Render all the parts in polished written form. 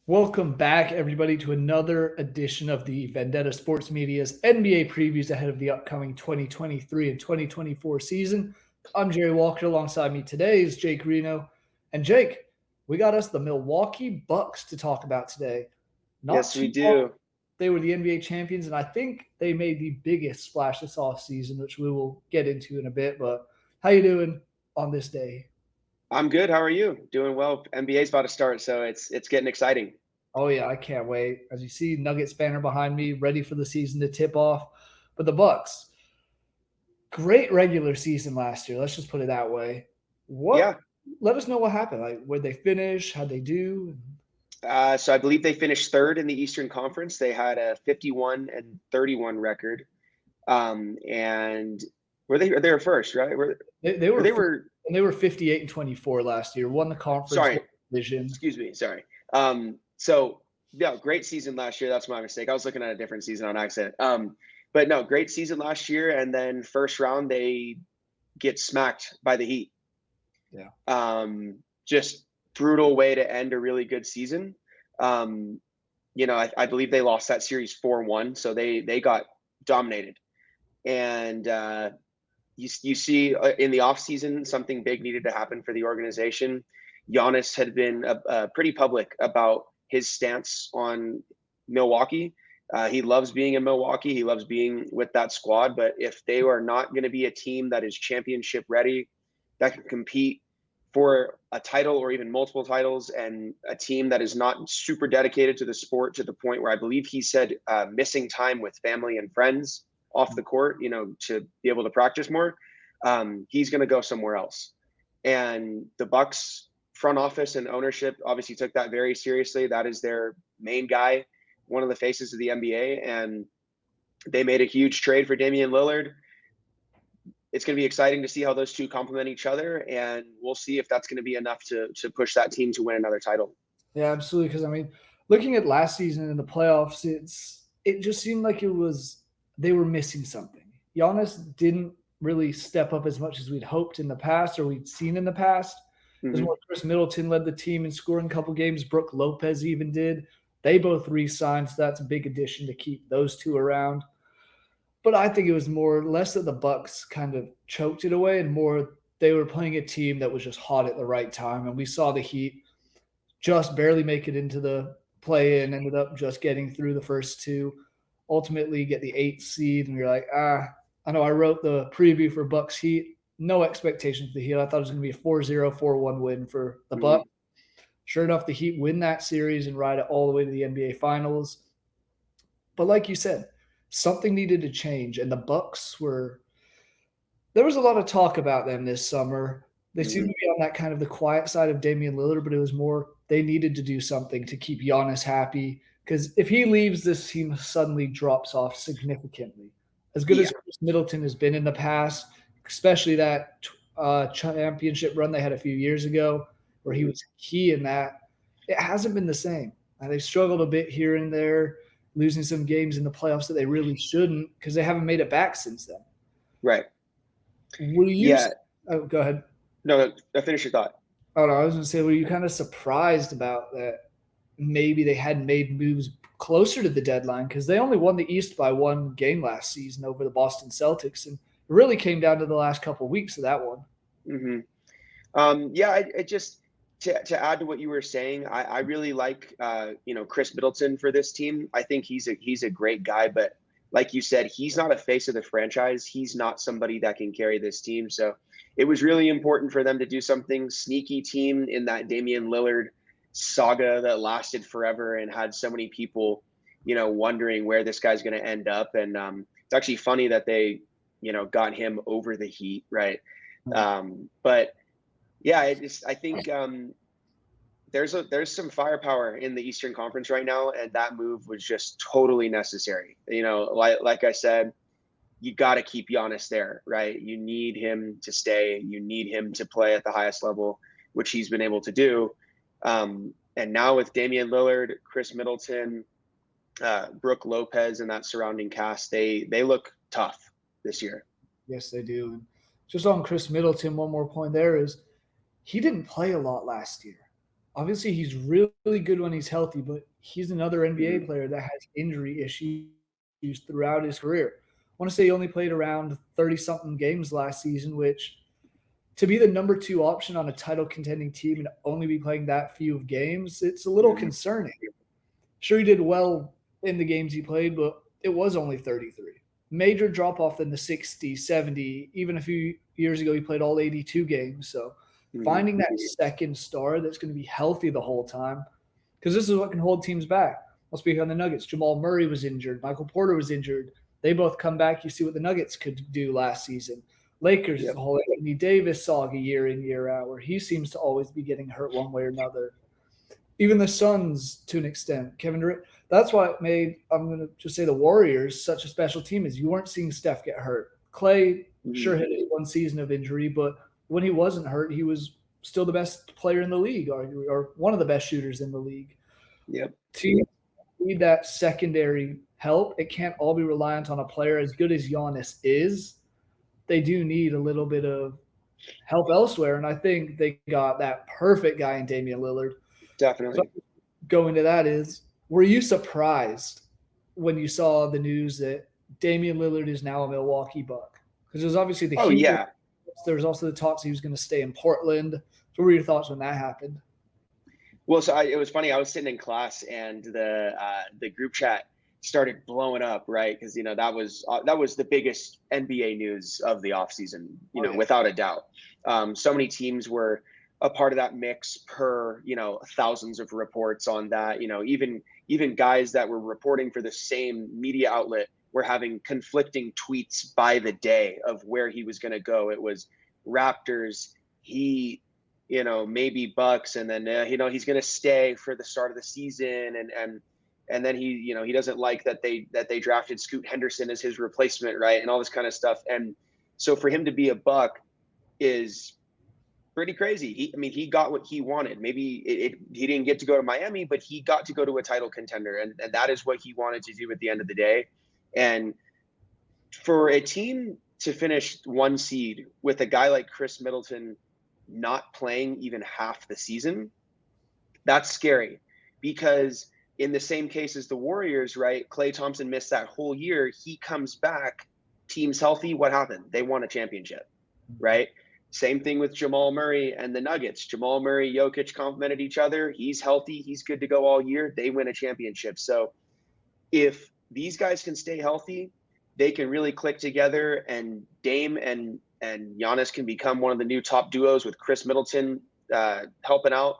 Welcome back, everybody, to another edition of the Vendetta Sports Media's NBA previews ahead of the upcoming 2023 and 2024 season. I'm Jerry Walker. Alongside me today is Jake Reno. And Jake, we got us the Milwaukee Bucks to talk about today. Not Yes, we too long, do. they were the NBA champions, and I think they made the biggest splash this offseason, which we will get into in a bit. But how you doing on this day? I'm good. How are you? Doing well. NBA's about to start, so it's getting exciting. Oh yeah, I can't wait. As you see, Nuggets banner behind me, ready for the season to tip off. But the Bucks, great regular season last year. Let's just put it that way. What? Yeah. Let us know what happened. Like, where they finish? How'd they do? So I believe they finished third in the Eastern Conference. They had a 51-31 record. And they were first, right? They were They were 58-24 last year. Won the conference sorry, division. excuse me, sorry. So yeah, great season last year. That's my mistake. I was looking at a different season on accident. But no, great season last year, and then first round they get smacked by the Heat. Yeah. Just brutal way to end a really good season. Um, I believe they lost that series 4-1, so they got dominated. And you see in the offseason, something big needed to happen for the organization. Giannis had been pretty public about his stance on Milwaukee. He loves being in Milwaukee. He loves being with that squad. But if they are not going to be a team that is championship ready, that can compete for a title or even multiple titles, and a team that is not super dedicated to the sport to the point where I believe he said missing time with family and friends off the court, to be able to practice more, he's going to go somewhere else. And the Bucks front office and ownership obviously took that very seriously. That is their main guy, one of the faces of the NBA, and they made a huge trade for Damian Lillard. It's going to be exciting to see how those two complement each other, and we'll see if that's going to be enough to push that team to win another title. Yeah, absolutely. Because I mean, looking at last season in the playoffs, it just seemed like they were missing something. Giannis didn't really step up as much as we'd hoped in the past or we'd seen in the past. It was Mm-hmm. more Chris Middleton led the team in scoring a couple games. Brooke Lopez even did. They both re-signed, so that's a big addition to keep those two around. But I think it was less that the Bucks kind of choked it away and more they were playing a team that was just hot at the right time. And we saw the Heat just barely make it into the play-in, ended up just getting through the first two, ultimately get the 8th seed, and you're like, I know I wrote the preview for Bucks Heat. No expectations for the Heat. I thought it was going to be a 4-0, 4-1 win for the Mm-hmm. Bucks. Sure enough, the Heat win that series and ride it all the way to the NBA Finals. But like you said, something needed to change, and the Bucks were – there was a lot of talk about them this summer. They seemed Mm-hmm. to be on that kind of the quiet side of Damian Lillard, but it was more they needed to do something to keep Giannis happy because if he leaves, this team suddenly drops off significantly. As good Yeah. as Chris Middleton has been in the past, especially that championship run they had a few years ago where he Mm-hmm. was key in that, it hasn't been the same. And they've struggled a bit here and there, losing some games in the playoffs that they really shouldn't because they haven't made it back since then. Right. Were you Yeah. – oh, go ahead. No, finish your thought. Oh, no, I was going to say, were you kind of surprised about that? Maybe they hadn't made moves closer to the deadline because they only won the East by one game last season over the Boston Celtics, and it really came down to the last couple of weeks of that one. Mm-hmm. Yeah, I just to add to what you were saying, I really like Chris Middleton for this team. I think he's a great guy, but like you said, he's not a face of the franchise. He's not somebody that can carry this team. So it was really important for them to do something sneaky team in that Damian Lillard saga that lasted forever and had so many people, wondering where this guy's going to end up. And it's actually funny that they, got him over the Heat, right? But yeah, I think there's some firepower in the Eastern Conference right now, and that move was just totally necessary. Like I said, you got to keep Giannis there, right? You need him to stay. You need him to play at the highest level, which he's been able to do. And now with Damian Lillard, Chris Middleton, Brooke Lopez, and that surrounding cast, they look tough this year. Yes, they do. And just on Chris Middleton, one more point there is he didn't play a lot last year. obviously he's really good when he's healthy, but he's another NBA Mhm. player that has injury issues throughout his career. I want to say he only played around 30 something games last season, which to be the number two option on a title contending team and only be playing that few of games, it's a little Mhm. concerning. Sure, he did well in the games he played, but it was only 33. Major drop off than the 60, 70. Even a few years ago, he played all 82 games. So Mhm. finding that second star that's going to be healthy the whole time, because this is what can hold teams back. I'll speak on the Nuggets. Jamal Murray was injured. Michael Porter was injured. They both come back. You see what the Nuggets could do last season. Lakers is Yep. the whole Anthony Davis saga year in, year out, where he seems to always be getting hurt one way or another. Even the Suns, to an extent, Kevin Durant. That's why it made, I'm going to just say, the Warriors such a special team, is you weren't seeing Steph get hurt. Clay Mhm. sure had his one season of injury, but when he wasn't hurt, he was still the best player in the league, arguably, or one of the best shooters in the league. Yep. Teams need that secondary help. It can't all be reliant on a player as good as Giannis is. They do need a little bit of help elsewhere, and I think they got that perfect guy in Damian Lillard. So Definitely. going to that is, were you surprised when you saw the news that Damian Lillard is now a Milwaukee Buck? Because there's obviously the Oh Heat. yeah. There was also the talks he was going to stay in Portland. So what were your thoughts when that happened? Well, so it was funny. I was sitting in class, and the group chat started blowing up, right? Because that was the biggest NBA news of the offseason, Oh yeah, without a doubt. So many teams were a part of that mix per thousands of reports on that. Even guys that were reporting for the same media outlet were having conflicting tweets by the day of where he was going to go. It was Raptors, Heat, maybe Bucks, and then he's going to stay for the start of the season, and then he doesn't like that they drafted Scoot Henderson as his replacement, right, and all this kind of stuff. And so for him to be a Buck is pretty crazy. He got what he wanted. Maybe he didn't get to go to Miami, but he got to go to a title contender, and that is what he wanted to do at the end of the day. And for a team to finish one seed with a guy like Chris Middleton not playing even half the season, that's scary, because in the same case as the Warriors, right? Klay Thompson missed that whole year. He comes back, team's healthy. What happened? They won a championship, right? Same thing with Jamal Murray and the Nuggets. Jamal Murray, Jokic complemented each other. He's healthy. He's good to go all year. They win a championship. So if these guys can stay healthy, they can really click together, and Dame and Giannis can become one of the new top duos with Chris Middleton helping out.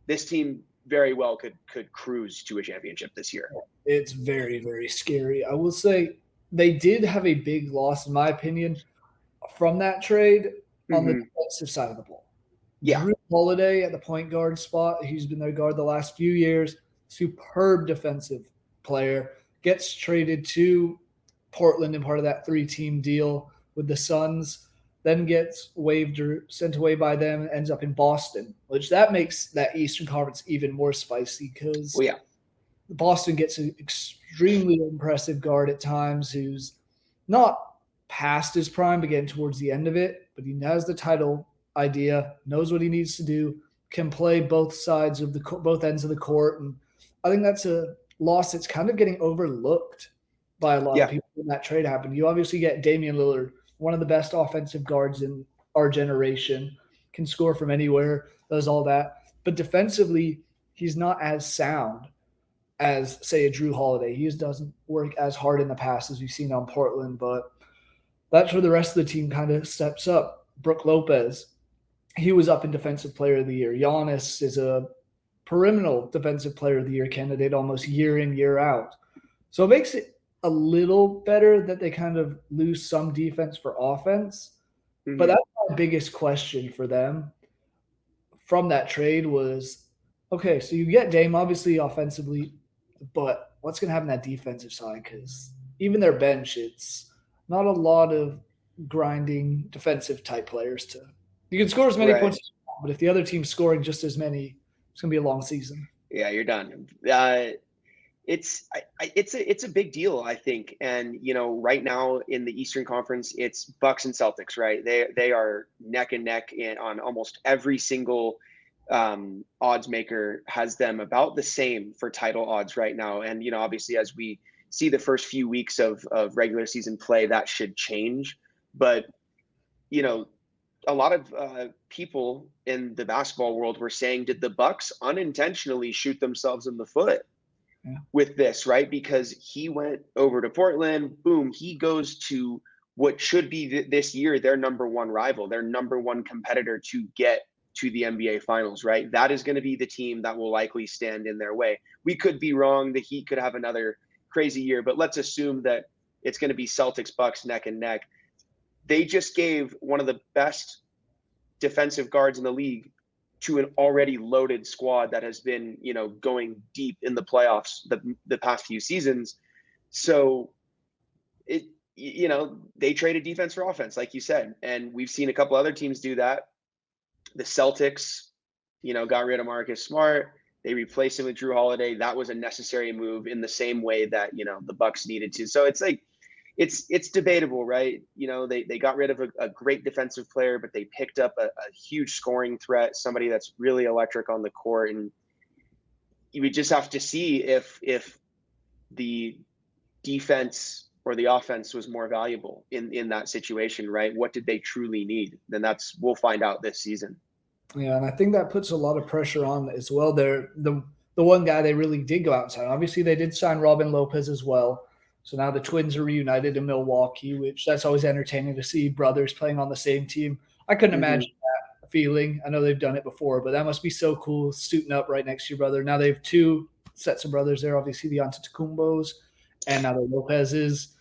This team very well could cruise to a championship this year. it's very, very scary. I will say they did have a big loss, in my opinion, from that trade on the Mm-hmm. defensive side of the ball. Yeah. Drew Holiday at the point guard spot, he's been their guard the last few years. Superb defensive player. Gets traded to Portland and part of that three-team deal with the Suns. Then gets waived or sent away by them, ends up in Boston, which that makes that Eastern Conference even more spicy Well, because yeah. Boston gets an extremely impressive guard at times who's not past his prime, but getting towards the end of it. But he has the title idea, knows what he needs to do, can play both sides of both ends of the court, and I think that's a loss that's kind of getting overlooked by a lot of Yeah. people when that trade happened. You obviously get Damian Lillard, one of the best offensive guards in our generation, can score from anywhere, does all that, but defensively, he's not as sound as, say, a Drew Holiday. He just doesn't work as hard in the past as we've seen on Portland, but that's where the rest of the team kind of steps up. Brook Lopez, he was up in Defensive Player of the Year. Giannis is a perennial Defensive Player of the Year candidate almost year in, year out. So it makes it a little better that they kind of lose some defense for offense. But Mm-hmm. that's my biggest question for them from that trade was, okay, so you get Dame obviously offensively, but what's going to happen on that defensive side? Because even their bench, it's not a lot of grinding defensive type players to. You can score as many Right. points as you want, but if the other team's scoring just as many, it's going to be a long season. Yeah, you're done. It's a big deal, I think. And right now in the Eastern Conference, it's Bucks and Celtics, right? They are neck and neck on almost every single odds maker has them about the same for title odds right now. And, obviously as we see the first few weeks of regular season play, that should change. But, a lot of people in the basketball world were saying, did the Bucks unintentionally shoot themselves in the foot with this, right? Because he went over to Portland, boom, he goes to what should be this year their number one rival, their number one competitor to get to the NBA Finals, right? That is going to be the team that will likely stand in their way. We could be wrong. The Heat could have another crazy year, but let's assume that it's going to be Celtics Bucks neck and neck. They just gave one of the best defensive guards in the league to an already loaded squad that has been, going deep in the playoffs the past few seasons. So they traded defense for offense, like you said, and we've seen a couple other teams do that. The Celtics, got rid of Marcus Smart. They replaced him with Drew Holiday. That was a necessary move in the same way that, the Bucks needed to. So it's like, it's debatable, right? They got rid of a great defensive player, but they picked up a huge scoring threat, somebody that's really electric on the court. And you would just have to see if the defense or the offense was more valuable in that situation, right? What did they truly need? Then we'll find out this season. Yeah, and I think that puts a lot of pressure on as well. They're the one guy they really did go out and sign. Obviously, they did sign Robin Lopez as well. So now the Twins are reunited in Milwaukee, which that's always entertaining to see brothers playing on the same team. I couldn't imagine that feeling. I know they've done it before, but that must be so cool, suiting up right next to your brother. Now they have two sets of brothers there, obviously the Antetokounmpos and now the Lopez's.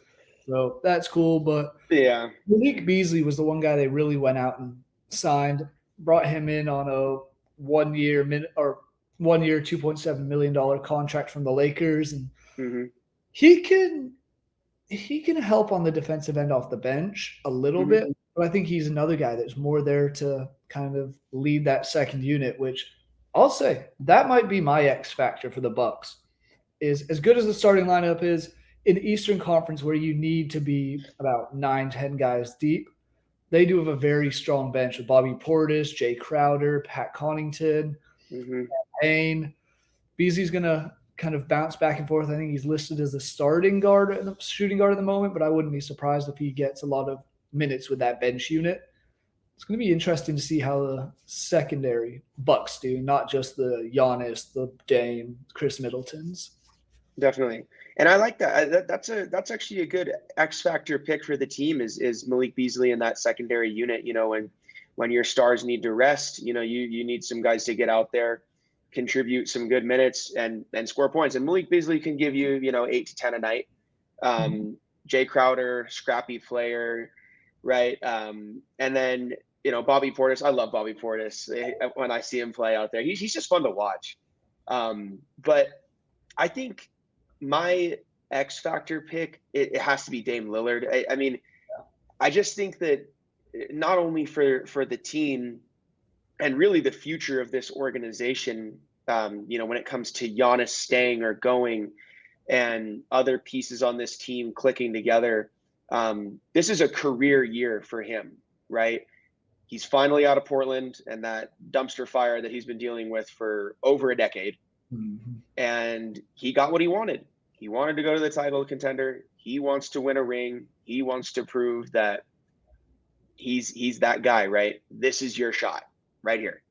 So that's cool. But yeah, Malik Beasley was the one guy they really went out and signed, brought him in on a 1 year, $2.7 million contract from the Lakers. And he can help on the defensive end off the bench a little bit, but I think he's another guy that's more there to kind of lead that second unit, which I'll say that might be my X factor for the Bucks. Is as good as the starting lineup is in the Eastern Conference, where you need to be about 9-10 guys deep. They do have a very strong bench with Bobby Portis, Jay Crowder, Pat Connaughton, Payne. Beasley's going to kind of bounce back and forth. I think he's listed as a starting guard and a shooting guard at the moment, but I wouldn't be surprised if he gets a lot of minutes with that bench unit. It's going to be interesting to see how the secondary Bucks do, not just the Giannis, the Dame, Chris Middletons. Definitely. And I like that. That's actually a good X factor pick for the team is Malik Beasley in that secondary unit. When your stars need to rest, you need some guys to get out there, contribute some good minutes and score points. And Malik Beasley can give you, 8 to 10 a night. Jay Crowder, scrappy player, right? And then, Bobby Portis. I love Bobby Portis when I see him play out there. He's just fun to watch. But I think my X factor pick, it has to be Dame Lillard. I just think that not only for the team and really the future of this organization, when it comes to Giannis staying or going and other pieces on this team clicking together, this is a career year for him, right? He's finally out of Portland and that dumpster fire that he's been dealing with for over a decade. And he got what he wanted. He wanted to go to the title contender. He wants to win a ring. He wants to prove that he's that guy, right? This is your shot right here,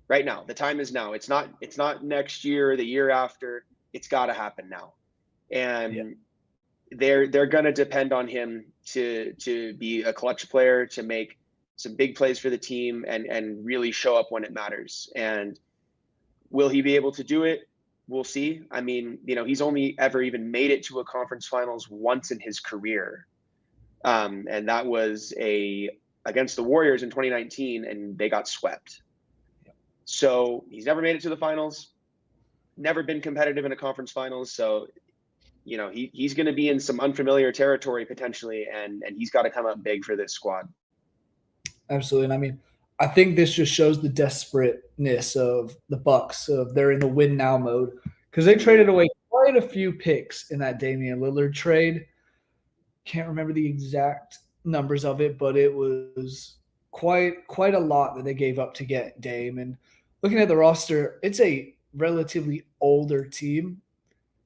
right now. The time is now. It's not next year or the year after. It's got to happen now. And they're going to depend on him to be a clutch player, to make some big plays for the team and really show up when it matters. And will he be able to do it? We'll see. He's only ever even made it to a conference finals once in his career. And that was against the Warriors in 2019, and they got swept. So he's never made it to the finals, never been competitive in a conference finals. So, he's going to be in some unfamiliar territory potentially, and he's got to come up big for this squad. Absolutely. And I think this just shows the desperateness of the Bucks. They're in the win now mode because they traded away quite a few picks in that Damian Lillard trade. Can't remember the exact numbers of it, but it was quite a lot that they gave up to get Dame. And looking at the roster, it's a relatively older team.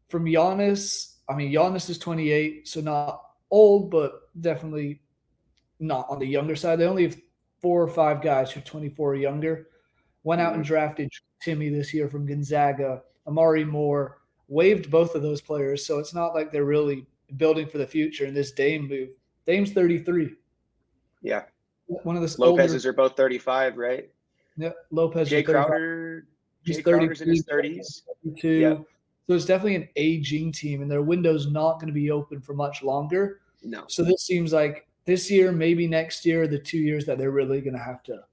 From Giannis, I mean, Giannis is 28, so not old, but definitely not on the younger side. They only have 4 or 5 guys who are 24 or younger. Went out and Mhm. drafted Timmy this year from Gonzaga, Amari Moore, waived both of those players. So it's not like they're really building for the future in this Dame move. Dame's 33. Yeah. One of the older, Lopez's are both 35, right? yeah, Lopez is Jay 35. Crowder, He's Jay Crowder's in 33, his 30s. Yep. 32. So it's definitely an aging team, and their window's not going to be open for much longer. No. So this seems like this year, maybe next year, the 2 years that they're really going to have to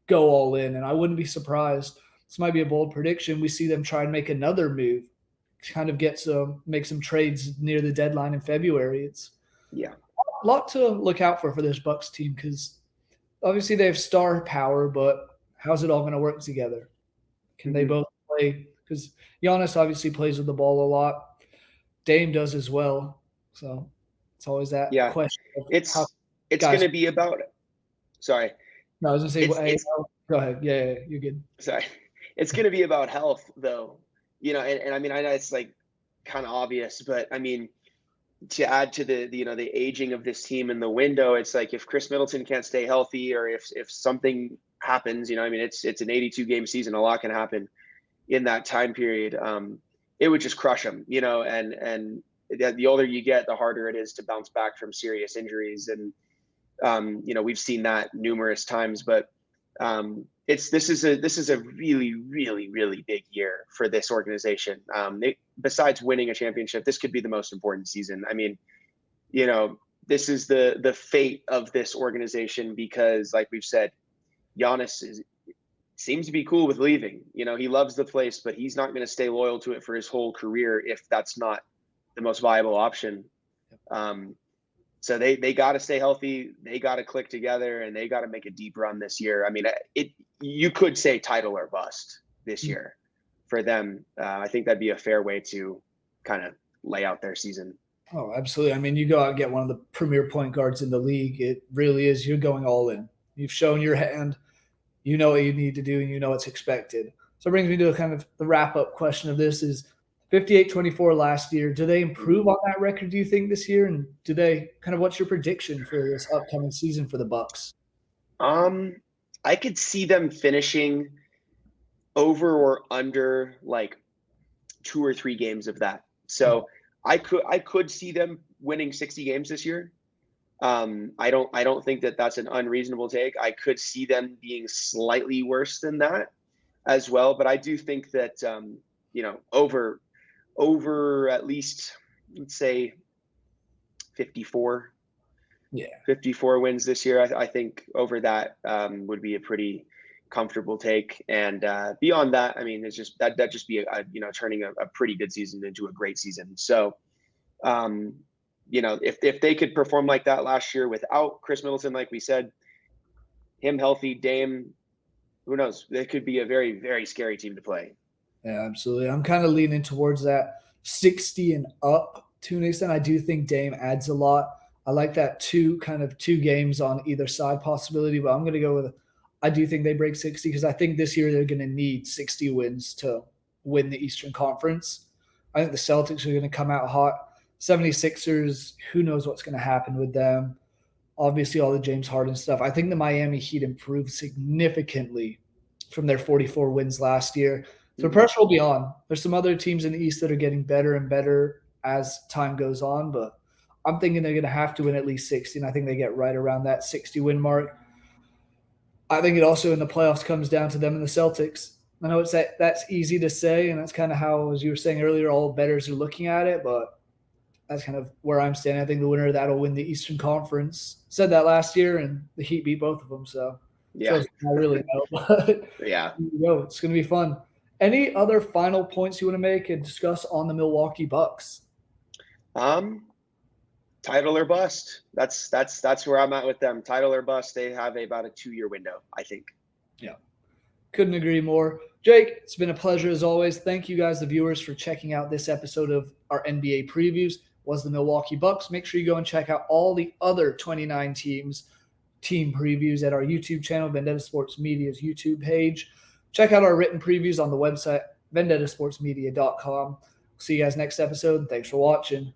go all in. And I wouldn't be surprised. This might be a bold prediction. We see them try and make another move, kind of make some trades near the deadline in February. It's Yeah. a lot to look out for this Bucks team because obviously they have star power, but how's it all going to work together? Can they Mhm. both play? Because Giannis obviously plays with the ball a lot. Dame does as well. So it's always that Yeah. question of how It's guys. gonna be about sorry. No, I was gonna say, hey, It's go ahead. Yeah, you're good. sorry. It's gonna be about health though. And I mean I know it's like kind of obvious, but I mean to add to the aging of this team in the window, it's like if Chris Middleton can't stay healthy or if something happens, I mean it's an 82 game season, a lot can happen in that time period. It would just crush them, and the older you get, the harder it is to bounce back from serious injuries. And we've seen that numerous times. But this is a really, really, really big year for this organization. Besides winning a championship, this could be the most important season. I mean, this is the fate of this organization because, like we've said, Giannis seems to be cool with leaving. He loves the place, but he's not going to stay loyal to it for his whole career if that's not the most viable option. So they got to stay healthy. They got to click together, and they got to make a deep run this year. I mean, you could say title or bust this year for them. I think that'd be a fair way to kind of lay out their season. Oh, absolutely. I mean, you go out and get one of the premier point guards in the league. It really is. You're going all in. You've shown your hand. You know what you need to do, and you know what's expected. So it brings me to kind of the wrap-up question of this is 58-24 last year. Do they improve on that record, do you think, this year? And do they kind of what's your prediction for this upcoming season for the Bucks? I could see them finishing over or under like 2 or 3 games of that. So I could see them winning 60 games this year. I don't think that that's an unreasonable take. I could see them being slightly worse than that as well, but I do think that over at least, let's say 54 Yeah. 54 wins this year. I think over that would be a pretty comfortable take. And beyond that, I mean, it's just that just be turning a pretty good season into a great season. So if they could perform like that last year without Chris Middleton, like we said, him healthy, Dame, who knows? They could be a very, very scary team to play. Yeah, absolutely. I'm kind of leaning towards that 60 and up to an extent. I do think Dame adds a lot. I like that two games on either side possibility, but I'm going to go with I do think they break 60 because I think this year they're going to need 60 wins to win the Eastern Conference. I think the Celtics are going to come out hot. 76ers, who knows what's going to happen with them. Obviously, all the James Harden stuff. I think the Miami Heat improved significantly from their 44 wins last year. So Mhm. pressure will be on. There's some other teams in the East that are getting better and better as time goes on, but I'm thinking they're going to have to win at least 60, and I think they get right around that 60-win mark. I think it also in the playoffs comes down to them and the Celtics. I know that's easy to say, and that's kind of how, as you were saying earlier, all bettors are looking at it, but that's kind of where I'm standing. I think the winner of that will win the Eastern Conference. Said that last year, and the Heat beat both of them, so Yeah. shows I really know. But Yeah. it's going to be fun. Any other final points you want to make and discuss on the Milwaukee Bucks? Title or bust. That's where I'm at with them. Title or bust. They have about a 2-year window, I think. Yeah. Couldn't agree more. Jake, it's been a pleasure as always. Thank you guys, the viewers, for checking out this episode of our NBA previews. Was the Milwaukee Bucks. Make sure you go and check out all the other 29 team previews at our YouTube channel, Vendetta Sports Media's YouTube page. Check out our written previews on the website, vendettasportsmedia.com. See you guys next episode. Thanks for watching.